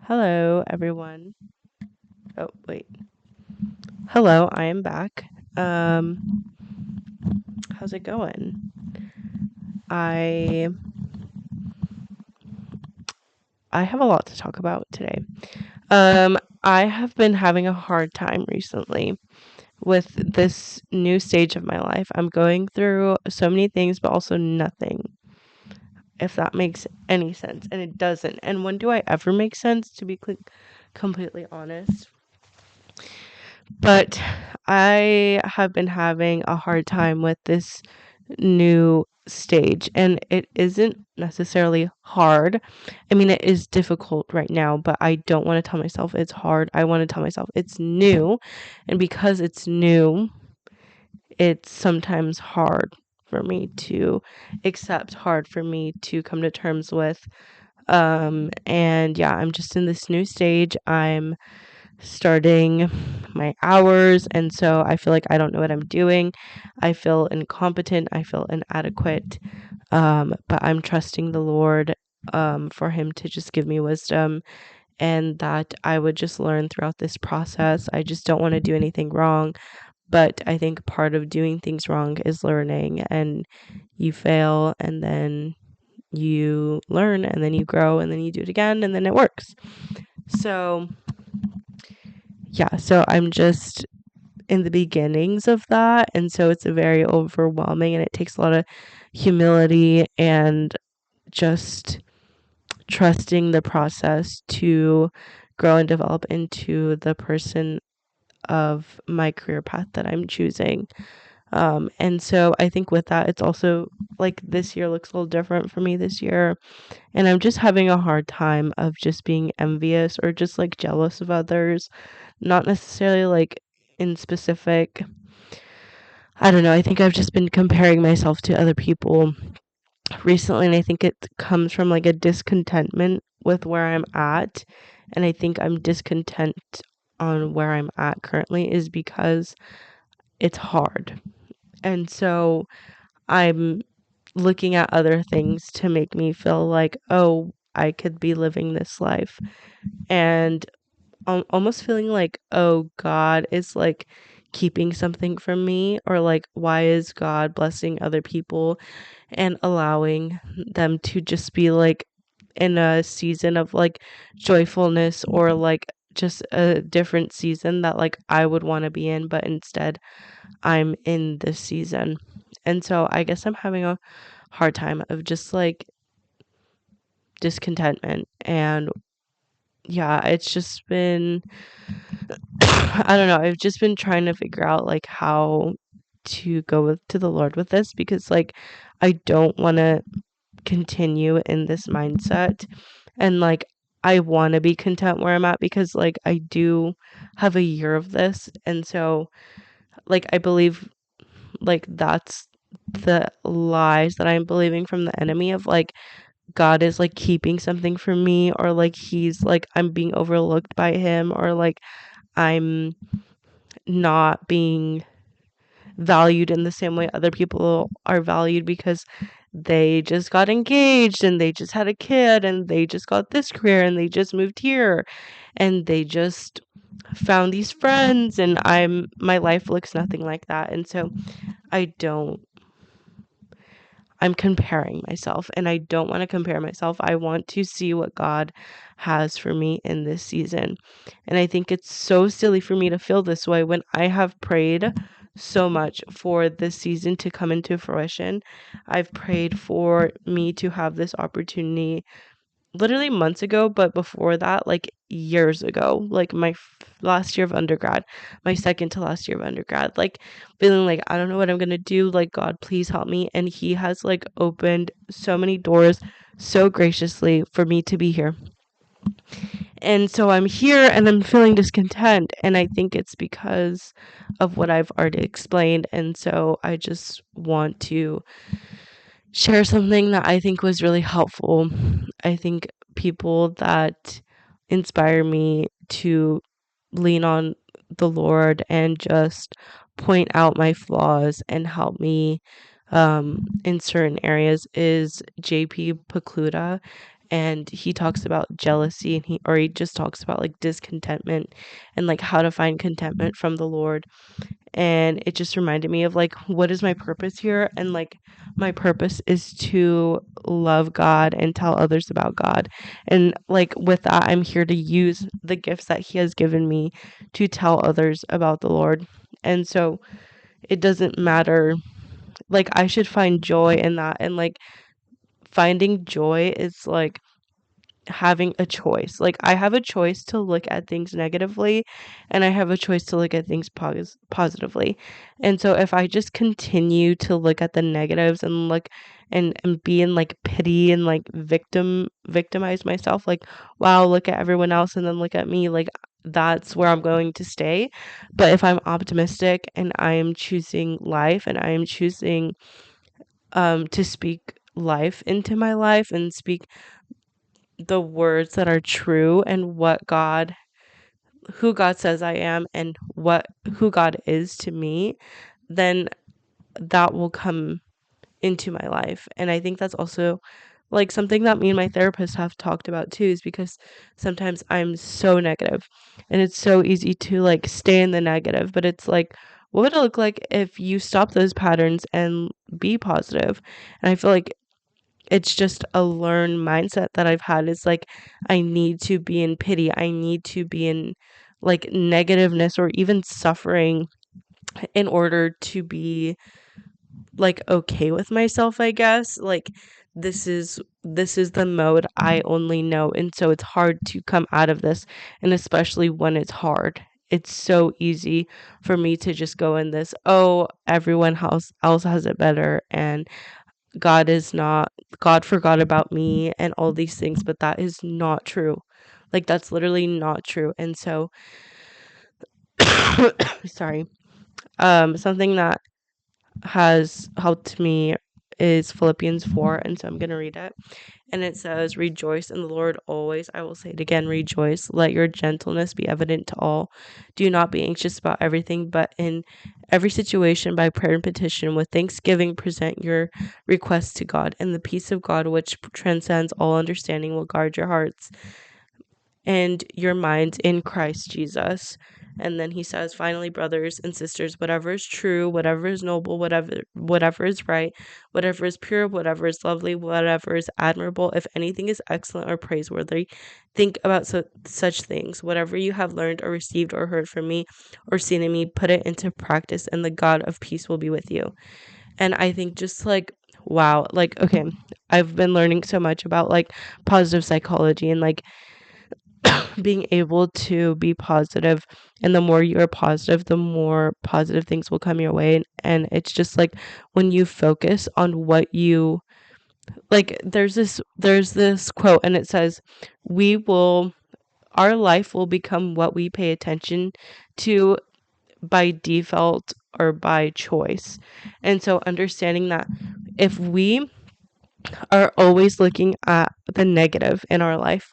Hello, everyone. Oh, wait. Hello, I am back. How's it going? I I have a lot to talk about today. I have been having a hard time recently with this new stage of my life. I'm going through so many things, but also nothing, if that makes any sense. And it doesn't. And when do I ever make sense, to be completely honest? But I have been having a hard time with this new stage, and it isn't necessarily hard. I mean, it is difficult right now, but I don't want to tell myself it's hard. I want to tell myself it's new, and because it's new, it's sometimes hard for me to accept, hard for me to come to terms with. And yeah, I'm just in this new stage. I'm starting my hours, and so I feel like I don't know what I'm doing. I feel incompetent, I feel inadequate. But I'm trusting the Lord for him to just give me wisdom, and that I would just learn throughout this process. I just don't want to do anything wrong, but I think part of doing things wrong is learning, and you fail and then you learn and then you grow and then you do it again and then it works. So yeah, so I'm just in the beginnings of that, and so it's a very overwhelming, and it takes a lot of humility and just trusting the process to grow and develop into the person of my career path that I'm choosing. And so I think with that, it's also like this year looks a little different for me this year, and I'm just having a hard time of just being envious or just like jealous of others, not necessarily like in specific. I don't know. I think I've just been comparing myself to other people recently, and I think it comes from like a discontentment with where I'm at. And I think I'm discontent on where I'm at currently is because it's hard. And so I'm looking at other things to make me feel like, oh, I could be living this life. And almost feeling like, oh, God is like keeping something from me, or like, why is God blessing other people and allowing them to just be like in a season of like joyfulness, or like just a different season that like I would want to be in, but instead I'm in this season. And so I guess I'm having a hard time of just like discontentment. And yeah, it's just been I don't know, I've just been trying to figure out like how to go to the Lord with this, because like I don't want to continue in this mindset, and like I want to be content where I'm at, because like I do have a year of this, and so like I believe like that's the lies that I'm believing from the enemy of like God is like keeping something from me, or like he's like I'm being overlooked by him, or like I'm not being valued in the same way other people are valued, because they just got engaged and they just had a kid and they just got this career and they just moved here and they just found these friends, and my life looks nothing like that. And so I don't I'm comparing myself, and I don't want to compare myself. I want to see what God has for me in this season. And I think it's so silly for me to feel this way when I have prayed so much for this season to come into fruition. I've prayed for me to have this opportunity literally months ago, but before that, like years ago, like my last year of undergrad, my second to last year of undergrad, like feeling like I don't know what I'm gonna do. Like, God, please help me. And He has like opened so many doors so graciously for me to be here. And so I'm here and I'm feeling discontent. And I think it's because of what I've already explained. And so I just want to share something that I think was really helpful. I think people that inspire me to lean on the Lord and just point out my flaws and help me in certain areas is JP Pokluda. and he talks about jealousy, and he just talks about like discontentment and like how to find contentment from the Lord. And it just reminded me of like, what is my purpose here? And like, my purpose is to love God and tell others about God. And like, with that, I'm here to use the gifts that he has given me to tell others about the Lord. And so it doesn't matter, like, I should find joy in that. And like, finding joy is like having a choice. Like, I have a choice to look at things negatively, and I have a choice to look at things positively. And so if I just continue to look at the negatives and look and be in like pity and like victimize myself, like, wow, look at everyone else and then look at me, like, that's where I'm going to stay. But if I'm optimistic and I am choosing life, and I am choosing to speak life into my life and speak the words that are true and who God says I am, and who God is to me, then that will come into my life. And I think that's also like something that me and my therapist have talked about too, is because sometimes I'm so negative, and it's so easy to like stay in the negative. But it's like, what would it look like if you stop those patterns and be positive? And I feel like it's just a learned mindset that I've had. Is like, I need to be in pity. I need to be in like negativeness or even suffering in order to be like okay with myself, I guess. Like, this is the mode I only know. And so it's hard to come out of this. And especially when it's hard, it's so easy for me to just go in this, oh, everyone else has it better, and God is not, God forgot about me and all these things, but that is not true. Like, that's literally not true. And so, sorry. Something that has helped me is Philippians 4, and so I'm going to read it. And it says, "Rejoice in the Lord always. I will say it again, rejoice. Let your gentleness be evident to all. Do not be anxious about everything, but in every situation, by prayer and petition, with thanksgiving, present your requests to God. And the peace of God, which transcends all understanding, will guard your hearts and your minds in Christ Jesus." And then he says, "Finally, brothers and sisters, whatever is true, whatever is noble, whatever is right, whatever is pure, whatever is lovely, whatever is admirable, if anything is excellent or praiseworthy, think about such things. Whatever you have learned or received or heard from me or seen in me, put it into practice, and the God of peace will be with you." And I think just like, wow, like, okay, I've been learning so much about like positive psychology and like being able to be positive, and the more you're positive, the more positive things will come your way. And it's just like, when you focus on what you like, there's this quote, and it says, we will our life will become what we pay attention to by default or by choice. And so understanding that if we are always looking at the negative in our life,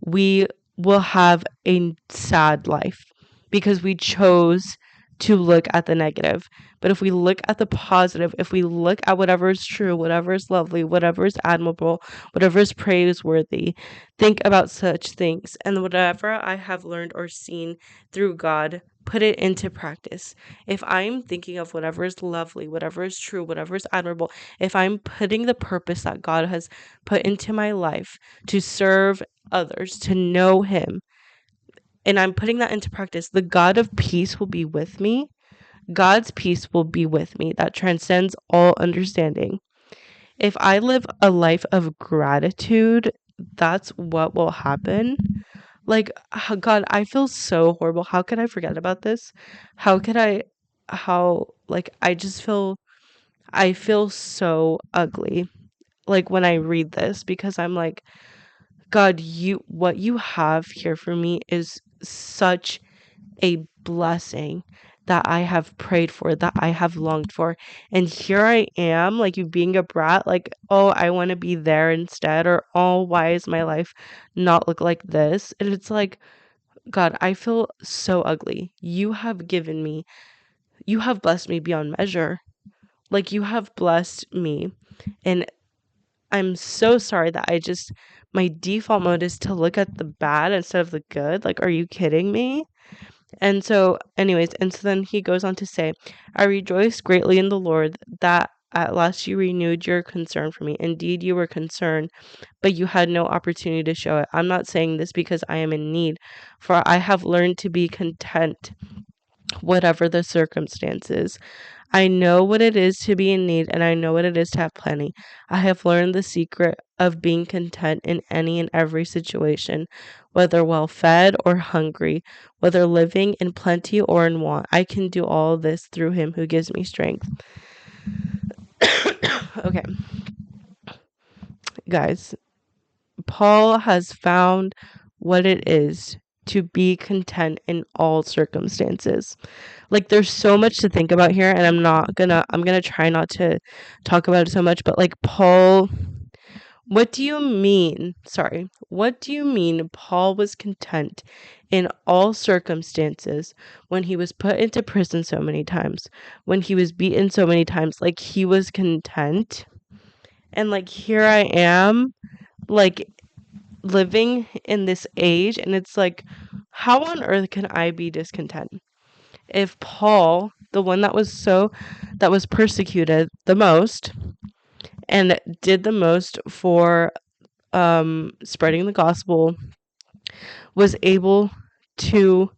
we will have a sad life because we chose to look at the negative. But if we look at the positive, if we look at whatever is true, whatever is lovely, whatever is admirable, whatever is praiseworthy, think about such things. And whatever I have learned or seen through God, put it into practice. If I'm thinking of whatever is lovely, whatever is true, whatever is admirable, if I'm putting the purpose that God has put into my life to serve others, to know Him, and I'm putting that into practice, the God of peace will be with me. God's peace will be with me that transcends all understanding. If I live a life of gratitude, that's what will happen. Like, God, I feel so horrible. How could I forget about this? How could I, like, I feel so ugly, like, when I read this, because I'm like, God, what you have here for me is such a blessing that I have prayed for, that I have longed for. And here I am, like, you being a brat, like, oh, I want to be there instead, or oh, why is my life not look like this? And it's like, God, I feel so ugly. You have blessed me beyond measure. Like, you have blessed me. And I'm so sorry that I just my default mode is to look at the bad instead of the good. Like, are you kidding me? And so, anyways, and so then he goes on to say, I rejoice greatly in the Lord that at last you renewed your concern for me. Indeed, you were concerned, but you had no opportunity to show it. I'm not saying this because I am in need, for I have learned to be content, whatever the circumstances. I know what it is to be in need, and I know what it is to have plenty. I have learned the secret of being content in any and every situation, whether well fed or hungry, whether living in plenty or in want. I can do all this through him who gives me strength. Okay, guys, Paul has found what it is to be content in all circumstances. Like, there's so much to think about here, and I'm gonna try not to talk about it so much, but like, Paul, what do you mean? Sorry. What do you mean Paul was content in all circumstances when he was put into prison so many times, when he was beaten so many times? Like, he was content. And like, here I am, like, living in this age, and it's like, how on earth can I be discontent? If Paul, the one that was persecuted the most and did the most for spreading the gospel, was able to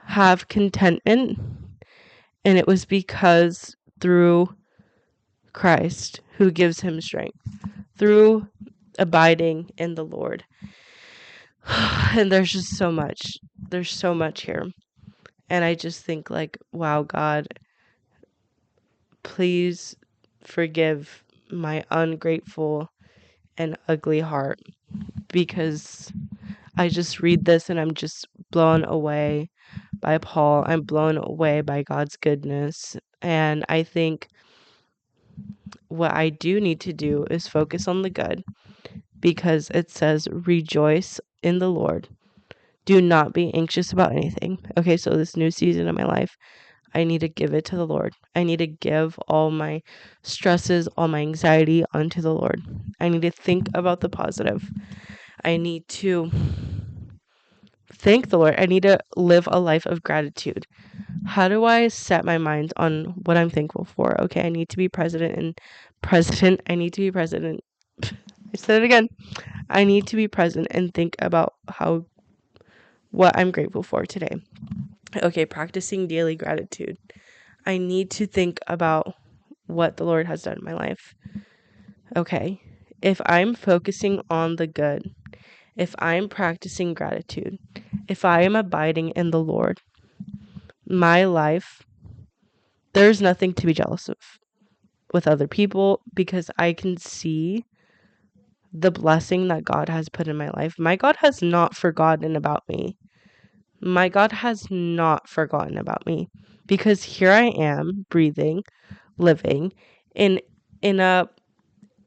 have contentment, and it was because through Christ who gives him strength, through abiding in the Lord. And there's so much here, and I just think, like, wow, God, please forgive my ungrateful and ugly heart, because I just read this and I'm just blown away by Paul. I'm blown away by God's goodness. And I think what I do need to do is focus on the good, because it says, rejoice in the Lord. Do not be anxious about anything. Okay, so this new season of my life, I need to give it to the Lord. I need to give all my stresses, all my anxiety onto the Lord. I need to think about the positive. I need to thank the Lord. I need to live a life of gratitude. How do I set my mind on what I'm thankful for? Okay, I need to be president. I need to be president. I said it again. I need to be present and think about what I'm grateful for today. Okay, practicing daily gratitude. I need to think about what the Lord has done in my life. Okay, if I'm focusing on the good, if I'm practicing gratitude, if I am abiding in the Lord, my life, there's nothing to be jealous of with other people, because I can see the blessing that God has put in my life. My God has not forgotten about me. My God has not forgotten about me, because here I am, breathing, living in in a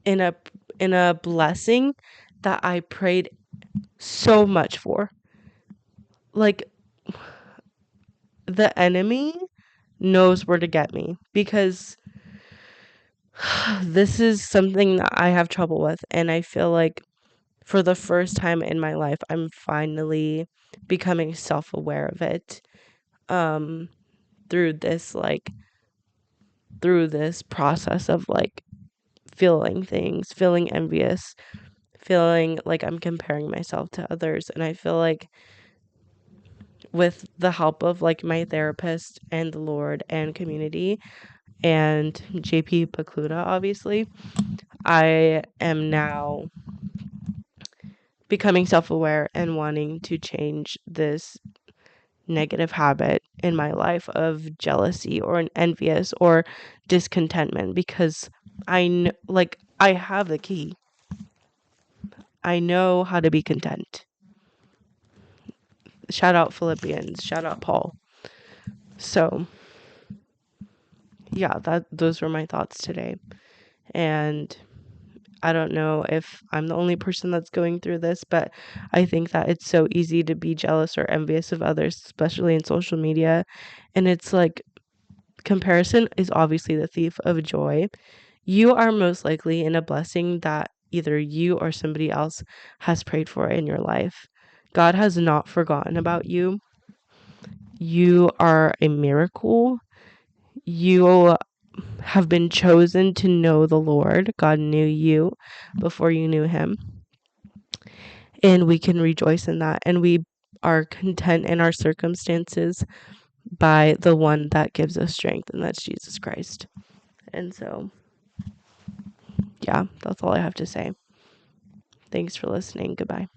in a in a blessing that I prayed so much for. Like, the enemy knows where to get me, because this is something that I have trouble with, and I feel like for the first time in my life, I'm finally becoming self-aware of it, um through this process of, like, feeling things, feeling envious, feeling like I'm comparing myself to others. And I feel like with the help of, like, my therapist and the Lord and community and JP Pacluda, obviously, I am now becoming self-aware and wanting to change this negative habit in my life of jealousy or an envious or discontentment, because I have the key. I know how to be content. Shout out Philippians, shout out Paul. So yeah, those were my thoughts today. And I don't know if I'm the only person that's going through this, but I think that it's so easy to be jealous or envious of others, especially in social media. And it's like, comparison is obviously the thief of joy. You are most likely in a blessing that either you or somebody else has prayed for in your life. God has not forgotten about you. You are a miracle. You have been chosen to know the Lord. God knew you before you knew him. And we can rejoice in that. And we are content in our circumstances by the one that gives us strength, and that's Jesus Christ. And so, yeah, that's all I have to say. Thanks for listening. Goodbye.